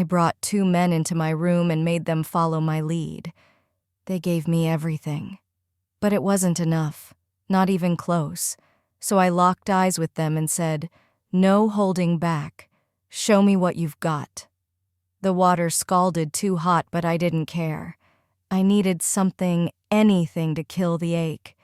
I brought 2 men into my room and made them follow my lead. They gave me everything. But it wasn't enough, not even close. So I locked eyes with them and said, "No holding back. Show me what you've got." The water scalded too hot, but I didn't care. I needed something, anything to kill the ache.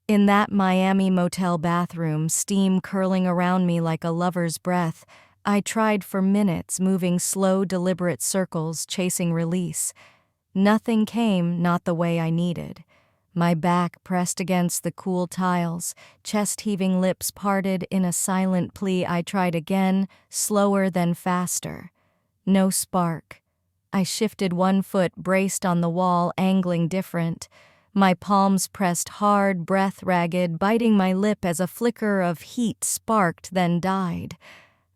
In that Miami motel bathroom, steam curling around me like a lover's breath, I tried for minutes, moving slow, deliberate circles, chasing release. Nothing came, not the way I needed. My back pressed against the cool tiles, chest-heaving lips parted in a silent plea. I tried again, slower then faster. No spark. I shifted one foot, braced on the wall, angling different. My palms pressed hard, breath ragged, biting my lip as a flicker of heat sparked, then died.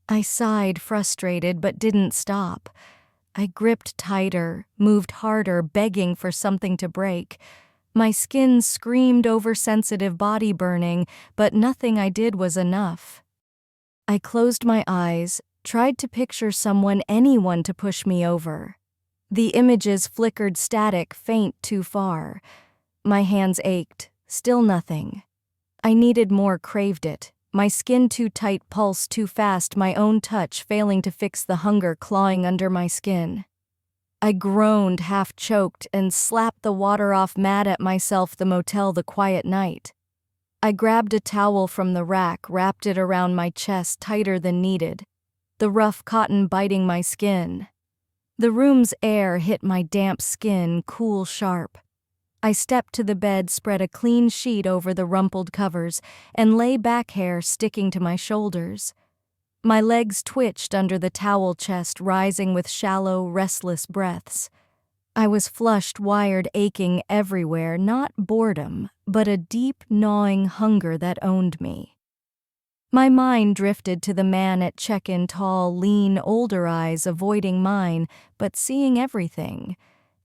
I sighed, frustrated, but didn't stop. I gripped tighter, moved harder, begging for something to break. My skin screamed oversensitive, body burning, but nothing I did was enough. I closed my eyes, tried to picture someone, anyone to push me over. The images flickered static, faint, too far. My hands ached, still nothing. I needed more, craved it. My skin too tight, pulse too fast, my own touch failing to fix the hunger clawing under my skin. I groaned, half choked, and slapped the water off, mad at myself, the motel, the quiet night. I grabbed a towel from the rack, wrapped it around my chest tighter than needed, the rough cotton biting my skin. The room's air hit my damp skin, cool, sharp. I stepped to the bed, spread a clean sheet over the rumpled covers, and lay back, hair sticking to my shoulders. My legs twitched under the towel, chest rising with shallow, restless breaths. I was flushed, wired, aching everywhere, not boredom, but a deep, gnawing hunger that owned me. My mind drifted to the man at check-in, tall, lean, older eyes avoiding mine, but seeing everything,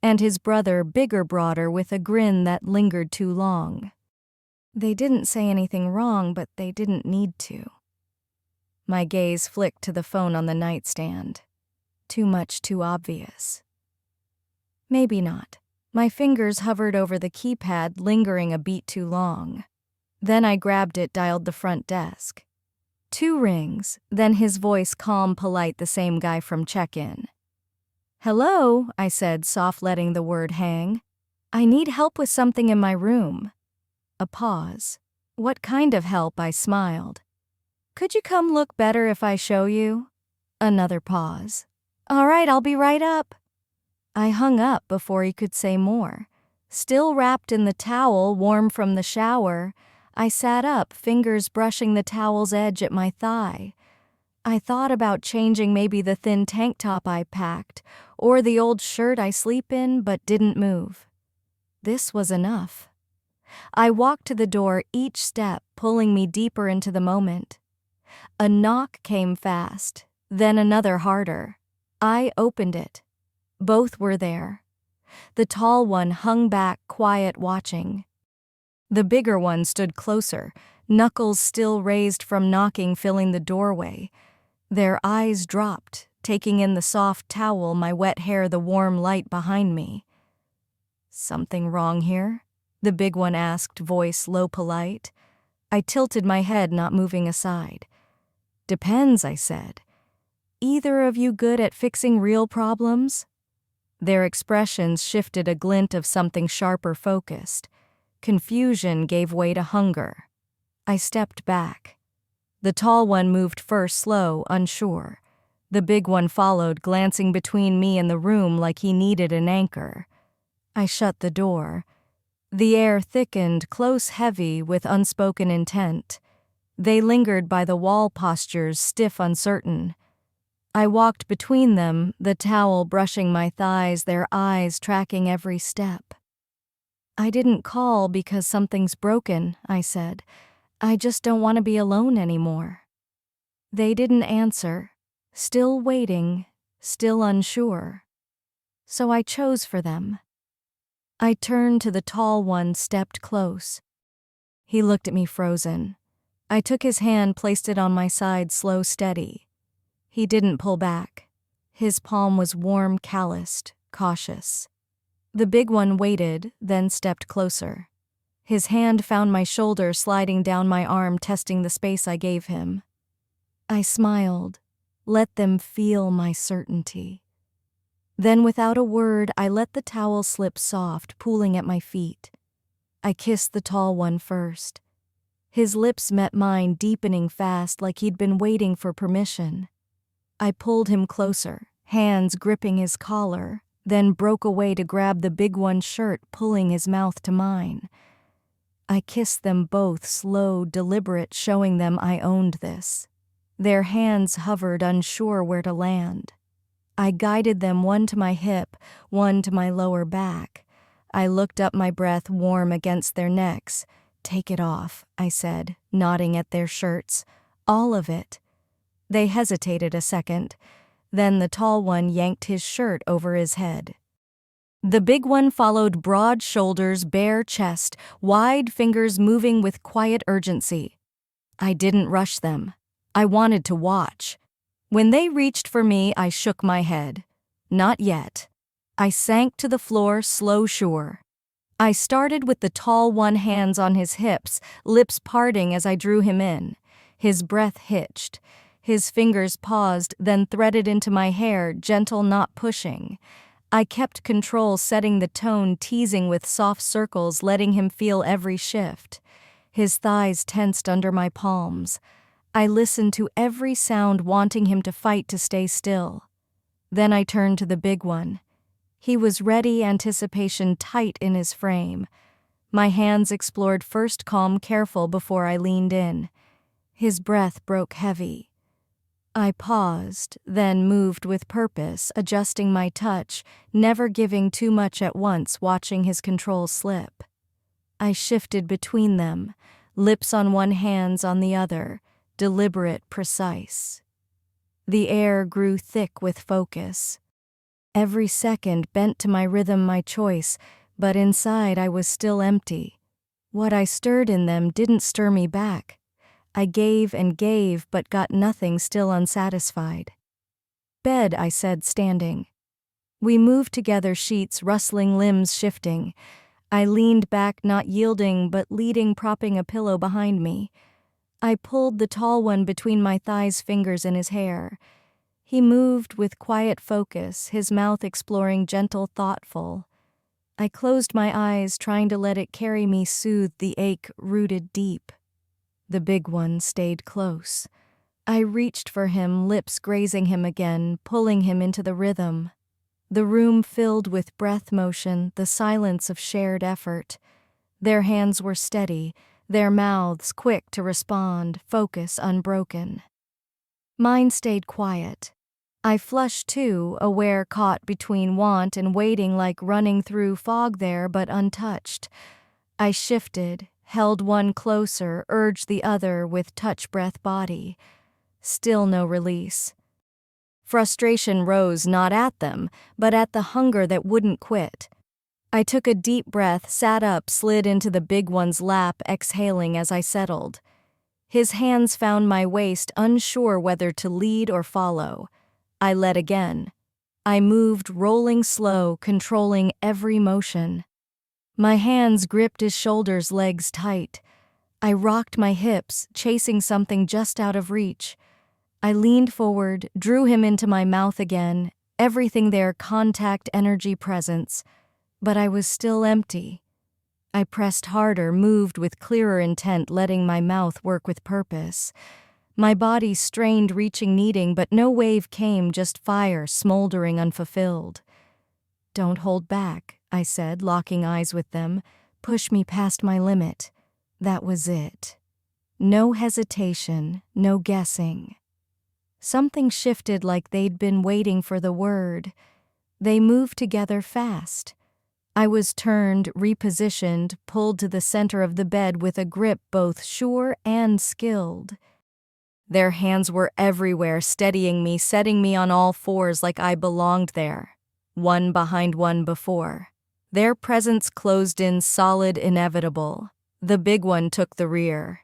and his brother, bigger, broader, with a grin that lingered too long. They didn't say anything wrong, but they didn't need to. My gaze flicked to the phone on the nightstand. Too much, too obvious. Maybe not. My fingers hovered over the keypad, lingering a beat too long. Then I grabbed it, dialed the front desk. 2 rings, then his voice, calm, polite, the same guy from check-in. "Hello," I said, soft, letting the word hang. "I need help with something in my room." A pause. "What kind of help?" I smiled. "Could you come look better if I show you?" Another pause. "All right, I'll be right up." I hung up before he could say more. Still wrapped in the towel, warm from the shower, I sat up, fingers brushing the towel's edge at my thigh. I thought about changing, maybe the thin tank top I packed, or the old shirt I sleep in, but didn't move. This was enough. I walked to the door, each step pulling me deeper into the moment. A knock came fast, then another harder. I opened it. Both were there. The tall one hung back, quiet, watching. The bigger one stood closer, knuckles still raised from knocking filling the doorway. Their eyes dropped, taking in the soft towel, my wet hair, the warm light behind me. "Something wrong here?" the big one asked, voice low, polite. I tilted my head, not moving aside. "Depends," I said. "Either of you good at fixing real problems?" Their expressions shifted, a glint of something sharper, focused. Confusion gave way to hunger. I stepped back. The tall one moved first, slow, unsure. The big one followed, glancing between me and the room like he needed an anchor. I shut the door. The air thickened, close, heavy, with unspoken intent. They lingered by the wall, postures stiff, uncertain. I walked between them, the towel brushing my thighs, their eyes tracking every step. "I didn't call because something's broken," I said. "I just don't want to be alone anymore." They didn't answer, still waiting, still unsure. So I chose for them. I turned to the tall one, stepped close. He looked at me, frozen. I took his hand, placed it on my side, slow, steady. He didn't pull back. His palm was warm, calloused, cautious. The big one waited, then stepped closer. His hand found my shoulder, sliding down my arm, testing the space I gave him. I smiled. Let them feel my certainty. Then, without a word, I let the towel slip soft, pooling at my feet. I kissed the tall one first. His lips met mine, deepening fast, like he'd been waiting for permission. I pulled him closer, hands gripping his collar, then broke away to grab the big one's shirt, pulling his mouth to mine. I kissed them both, slow, deliberate, showing them I owned this. Their hands hovered, unsure where to land. I guided them, one to my hip, one to my lower back. I looked up, my breath warm against their necks. "Take it off," I said, nodding at their shirts. "All of it." They hesitated a second. Then the tall one yanked his shirt over his head. The big one followed, broad shoulders, bare chest, wide fingers moving with quiet urgency. I didn't rush them. I wanted to watch. When they reached for me, I shook my head. Not yet. I sank to the floor, slow, sure. I started with the tall one, hands on his hips, lips parting as I drew him in. His breath hitched. His fingers paused, then threaded into my hair, gentle, not pushing. I kept control, setting the tone, teasing with soft circles, letting him feel every shift. His thighs tensed under my palms. I listened to every sound, wanting him to fight to stay still. Then I turned to the big one. He was ready, anticipation tight in his frame. My hands explored, first calm, careful, before I leaned in. His breath broke heavy. I paused, then moved with purpose, adjusting my touch, never giving too much at once, watching his control slip. I shifted between them, lips on one, hands on the other, deliberate, precise. The air grew thick with focus. Every second bent to my rhythm, my choice, but inside I was still empty. What I stirred in them didn't stir me back. I gave and gave, but got nothing, still unsatisfied. "Bed," I said, standing. We moved together, sheets rustling, limbs shifting. I leaned back, not yielding, but leading, propping a pillow behind me. I pulled the tall one between my thighs, fingers in his hair. He moved with quiet focus, his mouth exploring, gentle, thoughtful. I closed my eyes, trying to let it carry me, soothe the ache rooted deep. The big one stayed close. I reached for him, lips grazing him again, pulling him into the rhythm. The room filled with breath motion, the silence of shared effort. Their hands were steady, their mouths quick to respond, focus unbroken. Mine stayed quiet. I flushed too, aware, caught between want and waiting, like running through fog there, but untouched. I shifted, held one closer, urged the other with touch, breath, body. Still no release. Frustration rose, not at them, but at the hunger that wouldn't quit. I took a deep breath, sat up, slid into the big one's lap, exhaling as I settled. His hands found my waist, unsure whether to lead or follow. I led again. I moved, rolling slow, controlling every motion. My hands gripped his shoulders, legs tight. I rocked my hips, chasing something just out of reach. I leaned forward, drew him into my mouth again, everything there, contact, energy, presence. But I was still empty. I pressed harder, moved with clearer intent, letting my mouth work with purpose. My body strained, reaching, needing, but no wave came, just fire, smoldering, unfulfilled. "Don't hold back," I said, locking eyes with them. "Push me past my limit." That was it. No hesitation, no guessing. Something shifted, like they'd been waiting for the word. They moved together fast. I was turned, repositioned, pulled to the center of the bed with a grip both sure and skilled. Their hands were everywhere, steadying me, setting me on all fours like I belonged there, one behind one before. Their presence closed in, solid, inevitable. The big one took the rear.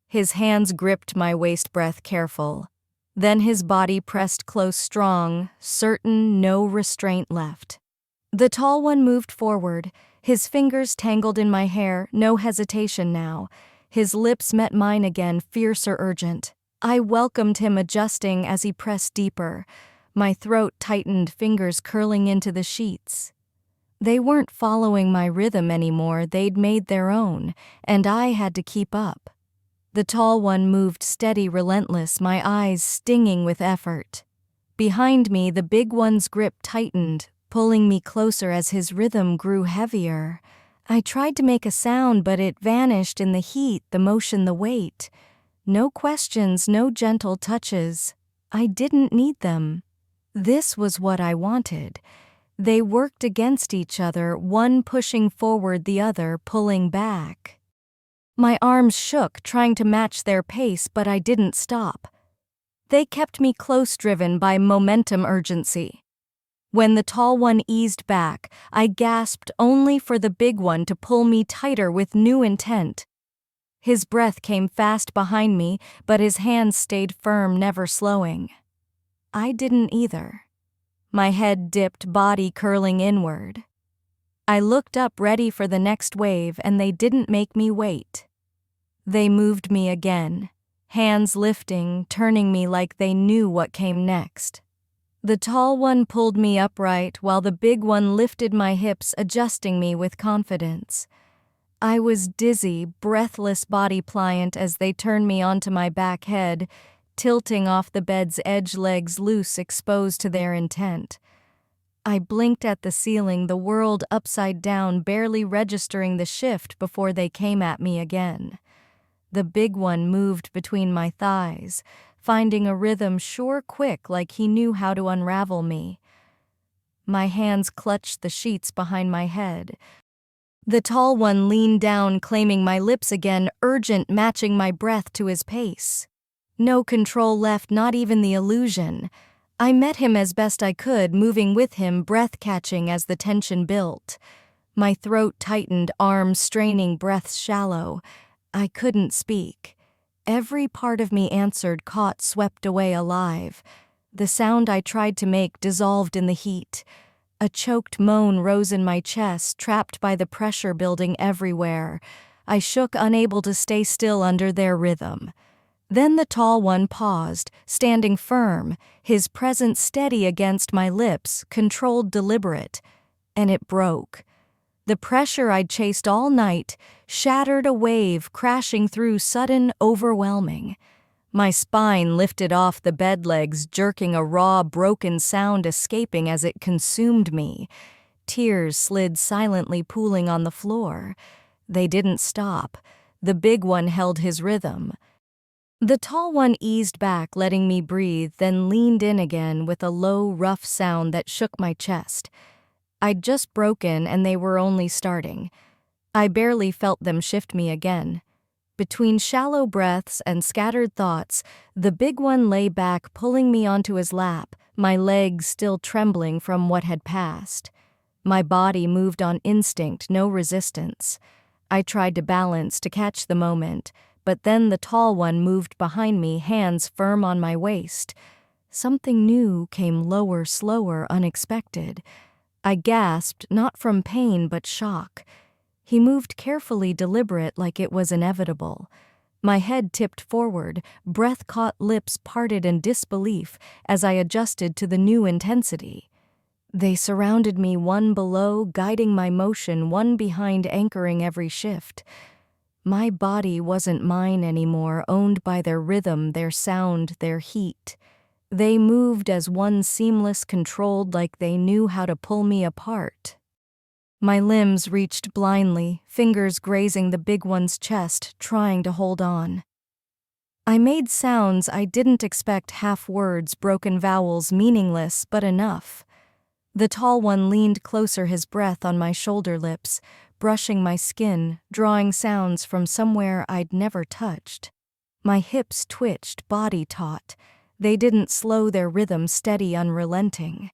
His hands gripped my waist, breath careful. Then his body pressed close strong, certain no restraint left. The tall one moved forward, his fingers tangled in my hair, no hesitation now. His lips met mine again, fierce or urgent. I welcomed him, adjusting as he pressed deeper. My throat tightened, fingers curling into the sheets. They weren't following my rhythm anymore, they'd made their own, and I had to keep up. The tall one moved steady, relentless, my eyes stinging with effort. Behind me, the big one's grip tightened, pulling me closer as his rhythm grew heavier. I tried to make a sound, but it vanished in the heat, the motion, the weight. No questions, no gentle touches. I didn't need them. This was what I wanted. They worked against each other, one pushing forward, the other pulling back. My arms shook, trying to match their pace, but I didn't stop. They kept me close, driven by momentum, urgency. When the tall one eased back, I gasped, only for the big one to pull me tighter with new intent. His breath came fast behind me, but his hands stayed firm, never slowing. I didn't either. My head dipped, body curling inward. I looked up, ready for the next wave, and they didn't make me wait. They moved me again, hands lifting, turning me like they knew what came next. The tall one pulled me upright while the big one lifted my hips, adjusting me with confidence. I was dizzy, breathless, body pliant as they turned me onto my back, head tilting off the bed's edge, legs loose, exposed to their intent. I blinked at the ceiling, the world upside down, barely registering the shift before they came at me again. The big one moved between my thighs, finding a rhythm sure, quick, like he knew how to unravel me. My hands clutched the sheets behind my head. The tall one leaned down, claiming my lips again, urgent, matching my breath to his pace. No control left, not even the illusion. I met him as best I could, moving with him, breath catching as the tension built. My throat tightened, arms straining, breaths shallow. I couldn't speak. Every part of me answered, caught, swept away, alive. The sound I tried to make dissolved in the heat. A choked moan rose in my chest, trapped by the pressure building everywhere. I shook, unable to stay still under their rhythm. Then the tall one paused, standing firm, his presence steady against my lips, controlled, deliberate. And it broke. The pressure I'd chased all night shattered, a wave crashing through, sudden, overwhelming. My spine lifted off the bed legs, jerking, a raw, broken sound escaping as it consumed me. Tears slid silently, pooling on the floor. They didn't stop. The big one held his rhythm. The tall one eased back, letting me breathe, then leaned in again with a low, rough sound that shook my chest. I'd just broken, and they were only starting. I barely felt them shift me again. Between shallow breaths and scattered thoughts, the big one lay back, pulling me onto his lap, my legs still trembling from what had passed. My body moved on instinct, no resistance. I tried to balance, to catch the moment, but then the tall one moved behind me, hands firm on my waist. Something new came, lower, slower, unexpected. I gasped, not from pain but shock. He moved carefully, deliberate, like it was inevitable. My head tipped forward, breath caught, lips parted in disbelief as I adjusted to the new intensity. They surrounded me, one below, guiding my motion, one behind, anchoring every shift. My body wasn't mine anymore, owned by their rhythm, their sound, their heat. They moved as one, seamless, controlled, like they knew how to pull me apart. My limbs reached blindly, fingers grazing the big one's chest, trying to hold on. I made sounds I didn't expect, half words, broken vowels, meaningless, but enough. The tall one leaned closer, his breath on my shoulder, lips brushing my skin, drawing sounds from somewhere I'd never touched. My hips twitched, body taut. They didn't slow, their rhythm steady, unrelenting.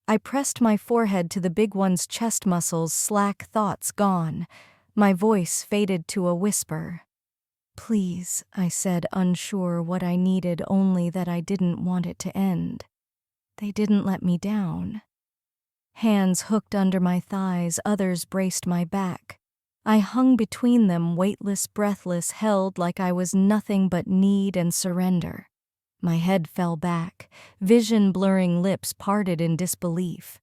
I pressed my forehead to the big one's chest muscles, slack, thoughts gone. My voice faded to a whisper. Please, I said, unsure what I needed, only that I didn't want it to end. They didn't let me down. Hands hooked under my thighs, others braced my back. I hung between them, weightless, breathless, held like I was nothing but need and surrender. My head fell back, vision blurring, lips parted in disbelief.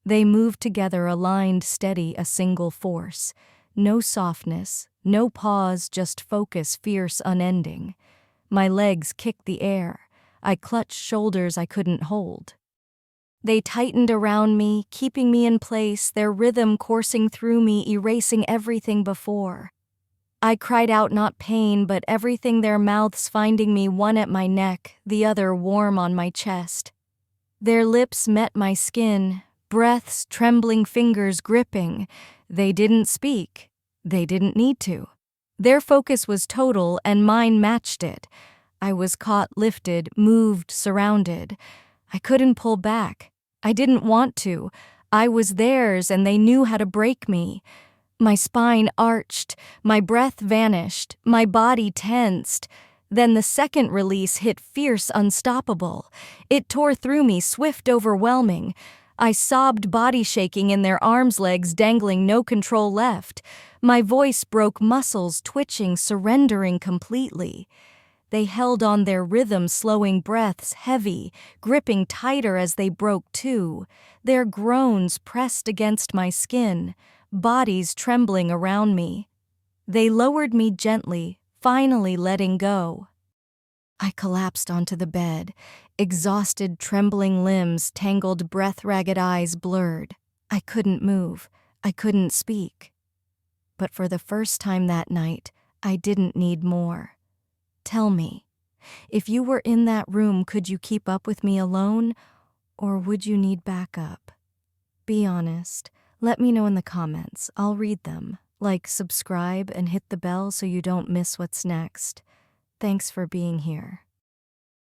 They moved together, aligned, steady, a single force. No softness, no pause, just focus, fierce, unending. My legs kicked the air. I clutched shoulders I couldn't hold. They tightened around me, keeping me in place, their rhythm coursing through me, erasing everything before. I cried out, not pain, but everything, their mouths finding me, one at my neck, the other warm on my chest. Their lips met my skin, breaths, trembling fingers gripping. They didn't speak. They didn't need to. Their focus was total, and mine matched it. I was caught, lifted, moved, surrounded. I couldn't pull back. I didn't want to. I was theirs, and they knew how to break me. My spine arched, my breath vanished, my body tensed. Then the second release hit, fierce, unstoppable. It tore through me, swift, overwhelming. I sobbed, body shaking in their arms, legs dangling, no control left. My voice broke, muscles twitching, surrendering completely. They held on, their rhythm slowing, breaths heavy, gripping tighter as they broke too. Their groans pressed against my skin, bodies trembling around me. They lowered me gently, finally letting go. I collapsed onto the bed, exhausted, trembling limbs, tangled breath, ragged eyes blurred. I couldn't move. I couldn't speak. But for the first time that night, I didn't need more. Tell me, if you were in that room, could you keep up with me alone, or would you need backup? Be honest. Let me know in the comments. I'll read them. Like, subscribe, and hit the bell so you don't miss what's next. Thanks for being here.